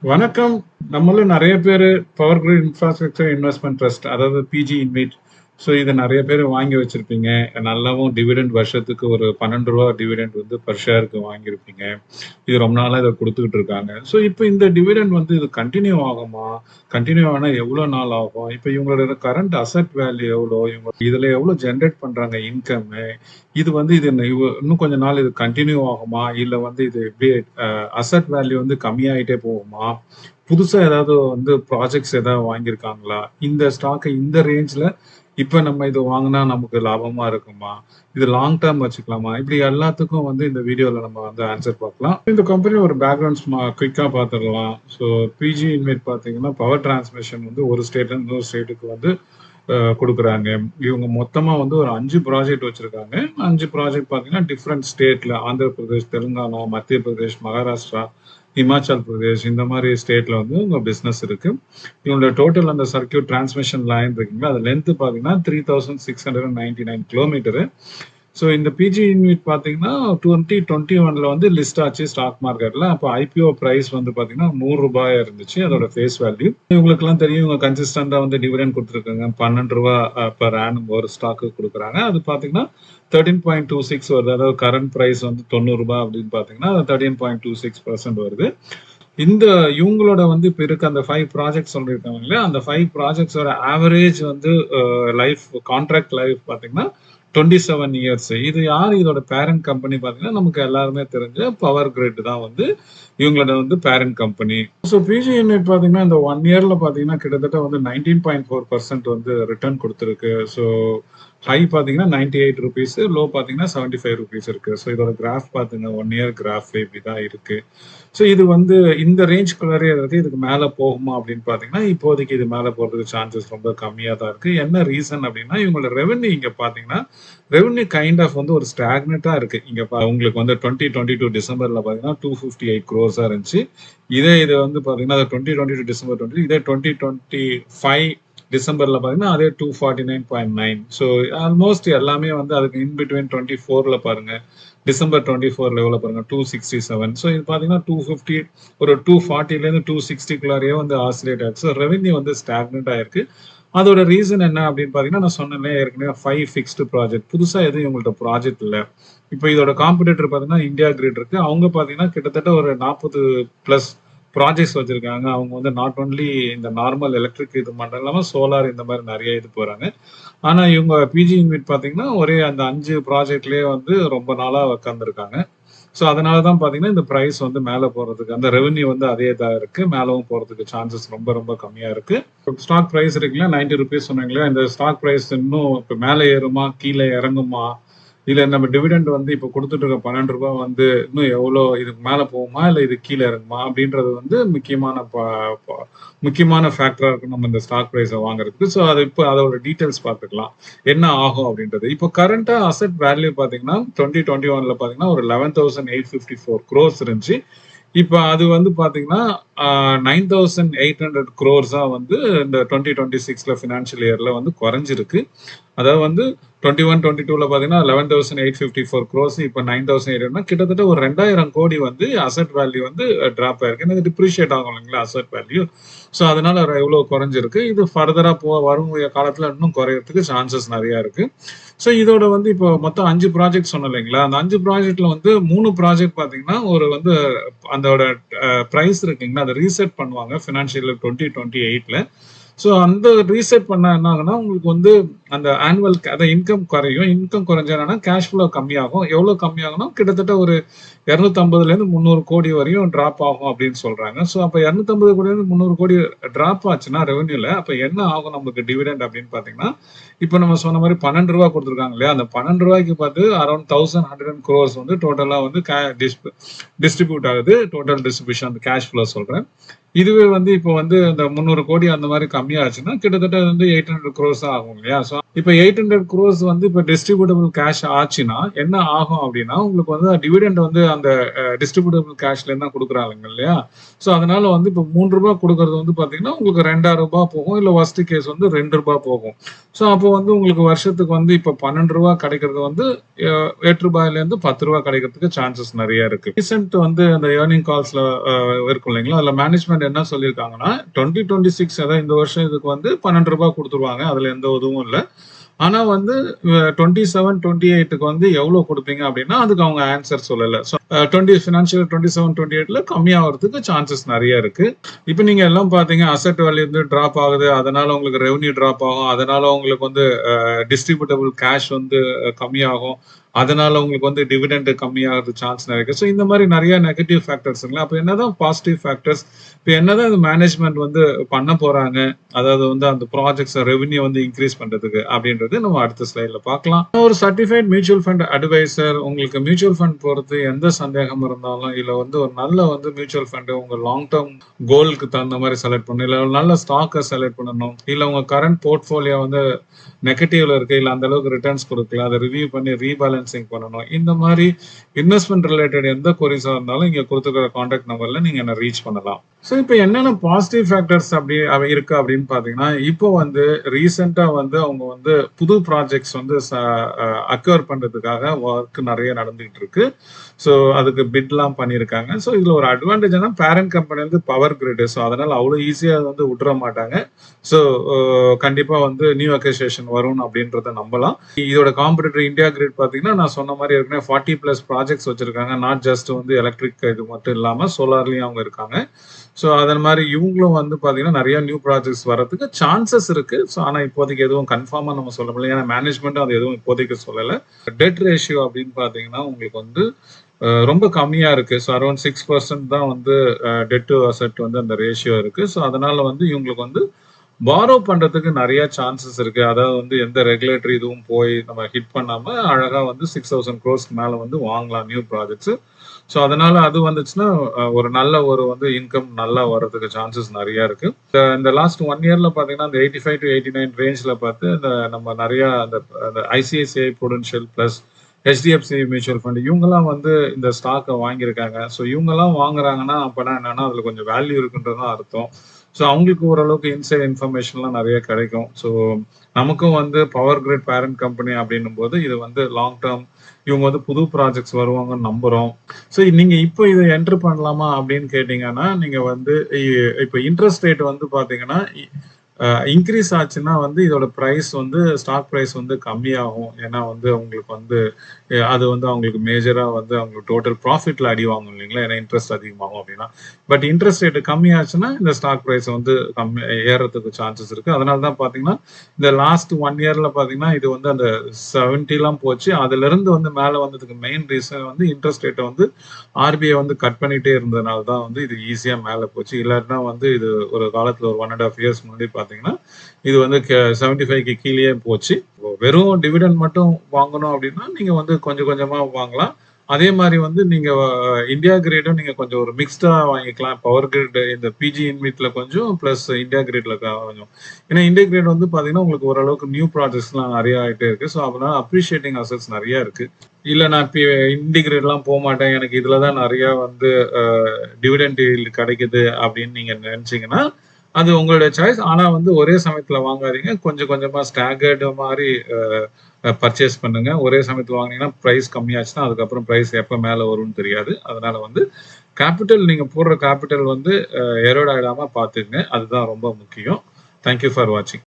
வணக்கம். நம்மள நெறைய பேரு power grid infrastructure investment trust அதாவது பிஜி இன்வைட். ஸோ இத நெறைய பேர் வாங்கி வச்சிருப்பீங்க. நல்லாவும் டிவிடெண்ட் வருஷத்துக்கு ஒரு ரூ. 12 டிவிடெண்ட் வந்து பெர் ஷேருக்கு வாங்கியிருப்பீங்க. இது ரொம்ப நாளா இத குடுத்துக்கிட்டு இருக்காங்க. ஸோ இப்ப இந்த டிவிடெண்ட் வந்து இது கன்டின்யூ ஆகுமா? கன்டின்யூ ஆனா எவ்வளோ நாள் ஆகும்? இப்ப இவங்களோட கரண்ட் அசெட் வேல்யூ எவ்வளோ? இவங்க இதுல எவ்வளோ ஜெனரேட் பண்றாங்க இன்கம்மு? இது வந்து இது இன்னும் கொஞ்ச நாள் இது கன்டின்யூ ஆகுமா? இல்ல வந்து இது இப்படியே அசெட் வேல்யூ வந்து கம்மியாயிட்டே போகுமா? புதுசா ஏதாவது வந்து ப்ராஜெக்ட்ஸ் ஏதாவது வாங்கியிருக்காங்களா? இந்த ஸ்டாக்க இந்த ரேஞ்ச்ல இப்ப நம்ம இது வாங்குனா நமக்கு லாபமா இருக்குமா? இது லாங் டெர்ம் வச்சுக்கலாமா? இப்படி எல்லாத்துக்கும் வந்து இந்த வீடியோல நம்ம வந்து ஆன்சர் பார்க்கலாம். இந்த கம்பெனி ஒரு பேக்ரவுண்ட் குயிக்கா பார்த்துடலாம். ஸோ பிஜி இன்வைட் பார்த்தீங்கன்னா பவர் டிரான்ஸ்மிஷன் வந்து ஒரு ஸ்டேட்ல இருந்து இன்னொரு ஸ்டேட்டுக்கு வந்து குடுக்குறாங்க. இவங்க மொத்தமா வந்து ஒரு 5 ப்ராஜெக்ட் வச்சிருக்காங்க. 5 ப்ராஜெக்ட் பார்த்தீங்கன்னா டிஃபரெண்ட் ஸ்டேட்ல ஆந்திர பிரதேஷ், தெலுங்கானா, மத்திய பிரதேஷ், மகாராஷ்டிரா, இமாச்சல் பிரதேஷ் இந்த மாதிரி ஸ்டேட்ல வந்து உங்க பிசினஸ் இருக்கு. இவங்களோட டோட்டல் அந்த சர்க்யூட் டிரான்ஸ்மிஷன் லைன் இருக்குங்களா, அது லென்த் பார்த்தீங்கன்னா 3699 கிலோமீட்டரு. ஸோ இந்த பிஜி யூனிட் பார்த்தீங்கன்னா 2021ல வந்து லிஸ்ட் ஆச்சு ஸ்டாக் மார்க்கெட்ல. அப்போ ஐபிஓ பிரைஸ் வந்து பார்த்தீங்கன்னா ரூ. 100 இருந்துச்சு அதோட ஃபேஸ் வேல்யூ. இவங்களுக்குலாம் தெரியும் இவங்க கன்சிஸ்டண்டா வந்து டிவிடெண்ட் கொடுத்துருக்காங்க. ரூ. 12 பெர் ஆனம் ஒரு ஸ்டாக்கு கொடுக்குறாங்க. அது பார்த்தீங்கன்னா 13.26 வருது. அதாவது கரண்ட் பிரைஸ் வந்து ரூ. 90 அப்படின்னு பார்த்தீங்கன்னா 13.26% வருது. இந்த இவங்களோட வந்து இப்ப இருக்க அந்த 5 ப்ராஜெக்ட் சொல்லியிருக்காங்க இல்லையா, அந்த 5 ப்ராஜெக்ட்ஸோட ஆவரேஜ் வந்து லைஃப் கான்ட்ராக்ட் லைஃப் பார்த்தீங்கன்னா 27 இயர்ஸ். இது யார் இதோட பேரண்ட் கம்பெனி பார்த்தீங்கன்னா நமக்கு எல்லாருமே தெரிஞ்ச பவர் கிரிட் தான் வந்து இவங்களோட வந்து parent company. So PG unit பார்த்தீங்கன்னா இந்த 1 இயர்ல பார்த்தீங்கன்னா கிட்டத்தட்ட வந்து 19.4% வந்து ரிட்டர்ன் கொடுத்துருக்கு. ஸோ ஹை பார்த்தீங்கன்னா ₹98, லோ பார்த்தீங்கன்னா ₹75 இருக்கு. ஸோ இதோட கிராஃப் பார்த்துங்க 1 இயர் கிராஃப் இப்படி தான் இருக்கு. ஸோ இது வந்து இந்த ரேஞ்ச்குள்ளரே இருக்கு. இதுக்கு மேல போகுமா அப்படின்னு பார்த்தீங்கன்னா, இப்போதைக்கு இது மேல போறதுக்கு சான்சஸ் ரொம்ப கம்மியா தான் இருக்கு. என்ன ரீசன் அப்படின்னா, இவங்களோட ரெவென்யூ இங்க பார்த்தீங்கன்னா, ரெவென்யூ கைண்ட் ஆஃப் வந்து ஒரு ஸ்டாக்னன்ட்டா இருக்கு. இங்க உங்களுக்கு வந்து 2022 டிசம்பர்ல பார்த்தீங்கன்னா 258 crores இருந்துச்சு. இது வந்து பார்த்தீங்கன்னா 2022 டிசம்பர் 20 இதே 2025 டிசம்பர்ல பார்த்தீங்கன்னா அதே 249.9. ஸோ ஆல்மோஸ்ட் எல்லாமே வந்து அதுக்கு இன் பிட்வீன் 24ல பாருங்க. டிசம்பர் 24 எவ்வளவு பாருங்க 267. ஸோ இது பார்த்தீங்கன்னா 250 ஒரு 240லேருந்து 260க்குள்ளாரையே வந்து ஆசிலேட் ஆயிடுச்சு. ரெவென்யூ வந்து ஸ்டாக்னன்ட் ஆயிருக்கு. அதோட ரீசன் என்ன அப்படின்னு பார்த்தீங்கன்னா நான் சொன்னேன் ஏற்கனவே 5 ஃபிக்ஸ்டு ப்ராஜெக்ட். புதுசா எதுவும் இவங்கள்ட்ட ப்ராஜெக்ட் இல்லை. இப்போ இதோட காம்படிட்டர் பார்த்தீங்கன்னா இந்தியா கிரிட் இருக்கு. அவங்க பார்த்தீங்கன்னா கிட்டத்தட்ட ஒரு 40 பிளஸ் ப்ராஜெக்ட்ஸ் வச்சிருக்காங்க. அவங்க வந்து நாட் ஒன்லி இந்த நார்மல் எலக்ட்ரிக் இது மட்டும் இல்லாம சோலார் இந்த மாதிரி நிறைய இது போறாங்க. ஆனா இவங்க பிஜி இன்வைட் பாத்தீங்கன்னா ஒரே அந்த 5 ப்ராஜெக்ட்லயே வந்து ரொம்ப நாளா உட்காந்துருக்காங்க. ஸோ அதனால தான் பாத்தீங்கன்னா இந்த பிரைஸ் வந்து மேல போறதுக்கு அந்த ரெவென்யூ வந்து அதே தான் இருக்கு. மேலவும் போறதுக்கு சான்சஸ் ரொம்ப ரொம்ப கம்மியா இருக்கு. ஸ்டாக் பிரைஸ் இருக்குல்ல ₹90 சொன்னீங்களா, இந்த ஸ்டாக் பிரைஸ் இன்னும் இப்ப மேல ஏறுமா கீழே இறங்குமா, இல்ல நம்ம டிவிடெண்ட் வந்து இப்ப கொடுத்துட்டு இருக்க ₹12 வந்து இன்னும் எவ்வளவு இதுக்கு மேல போகுமா இல்ல இது கீழே இறங்குமா அப்படின்றது வந்து முக்கியமான ஃபேக்டரா இருக்கும் நம்ம இந்த ஸ்டாக் பிரைஸை வாங்குறதுக்கு. ஸோ அது இப்போ அதோட டீடைல்ஸ் பார்த்துக்கலாம் என்ன ஆகும் அப்படின்றது. இப்போ கரண்டா அசெட் வேல்யூ பாத்தீங்கன்னா 2021ல பாத்தீங்கன்னா ஒரு 11,854 crores இருந்துச்சு. இப்ப அது வந்து பாத்தீங்கன்னா 9,800 crores வந்து இந்த 2026ல ஃபினான்ஷியல் இயர்ல வந்து குறைஞ்சிருக்கு. அதாவது வந்து 21-22ல பாத்தீங்கன்னா 11,854 crores, இப்ப 9,800 கிட்டத்தட்ட ஒரு 2,000 கோடி வந்து அசெட் வேல்யூ வந்து டிராப் ஆயிருக்கு. எனக்கு டிப்ரிஷியேட் ஆகும் இல்லைங்களா அசெட் வேல்யூ. ஸோ அதனால இவ்வளவு குறைஞ்சிருக்கு. இது ஃபர்தரா வரும் காலத்துல இன்னும் குறையறதுக்கு சான்சஸ் நிறைய இருக்கு. ஸோ இதோட வந்து இப்போ மொத்தம் 5 ப்ராஜெக்ட் சொன்னோம் இல்லைங்களா, அந்த 5 ப்ராஜெக்ட்ல வந்து 3 ப்ராஜெக்ட் பாத்தீங்கன்னா ஒரு வந்து அதோட பிரைஸ் இருக்குங்களா அதை ரீசெட் பண்ணுவாங்க ஃபினான்ஷியல் 2028ல. ஸோ அந்த ரீசெட் பண்ண என்ன ஆகுனா உங்களுக்கு வந்து அந்த ஆனுவல் அதை இன்கம் குறையும். இன்கம் குறைஞ்சா கேஷ் ஃப்ளோ கம்மியாகும். எவ்வளவு கம்மியாகும்னா கிட்டத்தட்ட ஒரு 250லேருந்து 300 கோடி வரையும் டிராப் ஆகும் அப்படின்னு சொல்றாங்க. ஸோ அப்ப 250 கோடியிலிருந்து 300 கோடி டிராப் ஆச்சுன்னா ரெவன்யூல அப்ப என்ன ஆகும் நமக்கு டிவிடெண்ட் அப்படின்னு பாத்தீங்கன்னா, இப்ப நம்ம சொன்ன மாதிரி ₹12 கொடுத்துருக்காங்க இல்லையா, அந்த ₹12 பார்த்து அரௌண்ட் 1,100 crores வந்து டோட்டலா வந்து டிஸ்ட்ரிபியூட் ஆகுது. டோட்டல் டிஸ்ட்ரிபியூஷன் அந்த கேஷ் ஃப்ளோ சொல்றேன். இதுவே வந்து இப்போ வந்து இந்த 300 கோடி அந்த மாதிரி கம்மியாச்சுன்னா கிட்டத்தட்ட வந்து 800 crores ஆகும் இல்லையா. ஸோ இப்போ 800 crores வந்து இப்போ டிஸ்ட்ரிபியூட்டபிள் கேஷ் ஆச்சுன்னா என்ன ஆகும் அப்படின்னா உங்களுக்கு வந்து டிவிடெண்ட் வந்து அந்த டிஸ்ட்ரிபியூட்டபிள் கேஷ்ல இருந்தா கொடுக்குறாங்க இல்லையா. ஸோ அதனால வந்து இப்போ ₹3 கொடுக்கறது வந்து பாத்தீங்கன்னா உங்களுக்கு ₹2,000 போகும். இல்ல வர்ஸ்ட் கேஸ் வந்து ₹2 போகும். ஸோ அப்போ வந்து உங்களுக்கு வருஷத்துக்கு வந்து இப்போ ₹12 கிடைக்கிறது வந்து ₹8லேருந்து ₹10 கிடைக்கிறதுக்கு சான்சஸ் நிறைய இருக்கு. ரீசெண்ட் வந்து அந்த ஏர்னிங் கால்ஸ்ல இருக்கும் இல்லைங்களா, அதுல மேனேஜ்மெண்ட் மேனேஜ்மெண்ட் என்ன சொல்லியிருக்காங்கன்னா 2026 அதாவது இந்த வருஷம் இதுக்கு வந்து ரூ. 12 கொடுத்துருவாங்க. அதுல எந்த உதவும் இல்லை. ஆனா வந்து 27-28க்கு வந்து எவ்வளவு கொடுப்பீங்க அப்படின்னா அதுக்கு அவங்க ஆன்சர் சொல்லல. ஸோ 27-28ல கம்மியாகிறதுக்கு சான்சஸ் நிறைய இருக்கு. இப்போ நீங்க எல்லாம் பாத்தீங்க அசெட் வேல்யூ வந்து டிராப் ஆகுது, அதனால உங்களுக்கு ரெவன்யூ டிராப் ஆகும், அதனால உங்களுக்கு வந்து டிஸ்ட்ரிபியூட்டபிள் கேஷ் வந்து கம்மியாகும், அதனால உங்களுக்கு வந்து டிவிடெண்ட் கம்மியாகிறது சான்ஸ் நிறைய இருக்கு. ஸோ இந்த மாதிரி நிறைய நெகட்டிவ் ஃபேக்டர்ஸ் இருக்குல்ல. அப்போ என்னதான் பாசிட்டிவ் ஃபேக்டர்ஸ், இப்போ என்னதான் இது மேனேஜ்மெண்ட் வந்து பண்ண போறாங்க, அதாவது வந்து அந்த ப்ராஜெக்ட்ஸ் ரெவன்யூ வந்து இன்க்ரீஸ் பண்றதுக்கு அப்படின்றது நம்ம அடுத்த ஸ்லைட்ல பார்க்கலாம். ஒரு சர்டிஃபைட் மியூச்சுவல் ஃபண்ட் அட்வைசர் உங்களுக்கு மியூச்சுவல் ஃபண்ட் பொறுத்து எந்த சந்தேகம் இருந்தாலும் இல்ல வந்து ஒரு நல்ல வந்து மியூச்சுவல் ஃபண்ட் உங்க லாங் டேர்ம் கோலுக்கு தகுந்த மாதிரி செலக்ட் பண்ணணும், இல்ல ஒரு நல்ல ஸ்டாக்கை செலக்ட் பண்ணணும், இல்ல உங்க கரண்ட் போர்ட்ஃபோலியோ வந்து நெகட்டிவ்ல இருக்கு, இல்ல அந்த அளவுக்கு ரிட்டர்ன்ஸ் கொடுக்கல, அதை ரிவ்யூ பண்ணி ரீபேலன்சிங் பண்ணணும். இந்த மாதிரி இன்வெஸ்ட்மெண்ட் ரிலேட்டட் எந்த கொரிஸா இருந்தாலும் இங்க கொடுத்துக்கிற கான்டாக்ட் நம்பர்ல நீங்க என்ன ரீச் பண்ணலாம். ஸோ இப்போ என்னென்ன பாசிட்டிவ் ஃபேக்டர்ஸ் அப்படி இருக்கு அப்படின்னு பாத்தீங்கன்னா, இப்போ வந்து ரீசெண்டா வந்து அவங்க வந்து புது ப்ராஜெக்ட்ஸ் வந்து அக்யூர் பண்றதுக்காக ஒர்க் நிறைய நடந்துகிட்டு இருக்கு. ஸோ அதுக்கு பிட்லாம் பண்ணியிருக்காங்க. ஸோ இதுல ஒரு அட்வான்டேஜ் என்ன, பேரண்ட் கம்பெனி வந்து பவர் கிரிட். ஸோ அதனால அவ்வளோ ஈஸியா வந்து விட்டுற மாட்டாங்க. ஸோ கண்டிப்பா வந்து நியூ அக்விசிஷன் வரும் அப்படின்றத நம்பலாம். இதோட காம்படிட்டர் இந்தியா கிரிட் பாத்தீங்கன்னா நான் சொன்ன மாதிரி ஏற்கனவே 40+ ப்ராஜெக்ட்ஸ் வச்சிருக்காங்க. நாட் ஜஸ்ட் வந்து எலக்ட்ரிக் இது மட்டும் இல்லாம சோலார்லயும் அவங்க இருக்காங்க. ஸோ அதன் மாதிரி இவங்களும் வந்து பாத்தீங்கன்னா நிறைய நியூ ப்ராஜெக்ட்ஸ் வர்றதுக்கு சான்சஸ் இருக்கு. ஸோ ஆனா இப்போதைக்கு எதுவும் கன்ஃபார்மா நம்ம சொல்ல முடியல, ஏன்னா மேனேஜ்மெண்ட்டும் அது எதுவும் இப்போதைக்கு சொல்லலை. டெட் ரேஷியோ அப்படின்னு பாத்தீங்கன்னா உங்களுக்கு வந்து ரொம்ப கம்மியா இருக்கு. ஸோ அரௌண்ட் 6% தான் வந்து டெட் டு அசெட் வந்து அந்த ரேஷியோ இருக்கு. ஸோ அதனால வந்து இவங்களுக்கு வந்து பாரோ பண்றதுக்கு நிறைய சான்சஸ் இருக்கு. அதாவது வந்து எந்த ரெகுலேட்டரி இதுவும் போய் நம்ம ஹிட் பண்ணாம அழகா வந்து 6,000 crores மேல வந்து வாங்கலாம் நியூ ப்ராஜெக்ட்ஸ். ஸோ அதனால அது வந்துச்சுன்னா ஒரு நல்ல ஒரு வந்து இன்கம் நல்லா வர்றதுக்கு சான்சஸ் நிறைய இருக்கு. இந்த லாஸ்ட் 1 yearல பாத்தீங்கன்னா இந்த 85 to 89 ரேஞ்ச்ல பார்த்து இந்த நம்ம நிறைய அந்த ICICI Prudential plus HDFC mutual fund இவங்கெல்லாம் வந்து இந்த ஸ்டாக்கை வாங்கியிருக்காங்க. ஸோ இவங்கெல்லாம் வாங்குறாங்கன்னா அப்பனா என்னன்னா அதுல கொஞ்சம் வேல்யூ இருக்குன்றதுதான் அர்த்தம். ஸோ அவங்களுக்கு ஓரளவுக்கு இன்சைட் இன்ஃபர்மேஷன்லாம் நிறைய கிடைக்கும். ஸோ நமக்கும் வந்து பவர் கிரிட் பேரண்ட் கம்பெனி அப்படின்னும் போது இது வந்து லாங் டேர்ம் இவங்க வந்து புது ப்ராஜெக்ட்ஸ் வருவாங்கன்னு நம்புறோம். ஸோ நீங்க இப்போ இதை என்டர் பண்ணலாமா அப்படின்னு கேட்டீங்கன்னா, நீங்க வந்து இப்போ இன்ட்ரெஸ்ட் ரேட் வந்து பாத்தீங்கன்னா இன்க்ரீஸ் ஆச்சுன்னா வந்து இதோட பிரைஸ் வந்து ஸ்டாக் பிரைஸ் வந்து கம்மியாகும். ஏன்னா வந்து அவங்களுக்கு வந்து அது வந்து அவங்களுக்கு மேஜரா வந்து அவங்களுக்கு டோட்டல் ப்ராஃபிட்ல அடி வாங்கும் இல்லைங்களா, ஏன்னா இன்ட்ரெஸ்ட் அதிகமாகும் அப்படின்னா. பட் இன்ட்ரெஸ்ட் ரேட் கம்மியாச்சுன்னா இந்த ஸ்டாக் பிரைஸ் வந்து ஏறதுக்கு சான்சஸ் இருக்கு. அதனால தான் பாத்தீங்கன்னா இந்த லாஸ்ட் 1 yearல பாத்தீங்கன்னா இது வந்து அந்த 70 போச்சு. அதுல இருந்து வந்து மேல வந்ததுக்கு மெயின் ரீசன் வந்து இன்ட்ரெஸ்ட் ரேட்டை வந்து ஆர்பிஐ வந்து கட் பண்ணிட்டே இருந்ததுனால தான் வந்து இது ஈஸியா மேல போச்சு. இல்லாட்டினா வந்து இது ஒரு காலத்துல ஒரு 1.5 years முன்னாடி பாத்தீங்கன்னா இது வந்து 75க்கு கீழே போச்சு. வெறும் டிவிடெண்ட் மட்டும் வாங்கணும் அப்படின்னா நீங்க வந்து கொஞ்சம் கொஞ்சமா வாங்கலாம். அதே மாதிரி வந்து நீங்க இந்தியா கிரேடும் நீங்க கொஞ்சம் ஒரு மிக்ஸ்டா வாங்கிக்கலாம். பவர் கிரிட் இந்த பிஜி இன்வீட்ல கொஞ்சம் பிளஸ் இந்தியா கிரேட்ல கொஞ்சம். ஏன்னா இந்தியா கிரேட் வந்து பாத்தீங்கன்னா உங்களுக்கு ஓரளவுக்கு நியூ ப்ராஜெக்ட்ஸ் எல்லாம் நிறைய ஆயிட்டே இருக்கு. ஸோ அதனால அப்ரிஷியேட்டிங் அசட்ஸ் நிறைய இருக்கு. இல்ல நான் இப்போ இண்டிகிரேட் எல்லாம் போக மாட்டேன், எனக்கு இதுலதான் நிறைய வந்து டிவிடெண்ட் கிடைக்குது அப்படின்னு நீங்க நினைச்சீங்கன்னா அது உங்களுடைய சாய்ஸ். ஆனா வந்து ஒரே சமயத்துல வாங்காதீங்க, கொஞ்சம் கொஞ்சமா ஸ்டாகர்டு மாதிரி பர்ச்சேஸ் பண்ணுங்க. ஒரே சமயத்துல வாங்கினீங்கன்னா பிரைஸ் கம்மியாச்சுன்னா அதுக்கப்புறம் பிரைஸ் எப்ப மேல வரும்னு தெரியாது. அதனால வந்து கேபிட்டல் நீங்க போடுற கேபிட்டல் வந்து எரோட் ஆயிடாம பாத்துக்கங்க, அதுதான் ரொம்ப முக்கியம். தேங்க்யூ ஃபார் வாட்சிங்.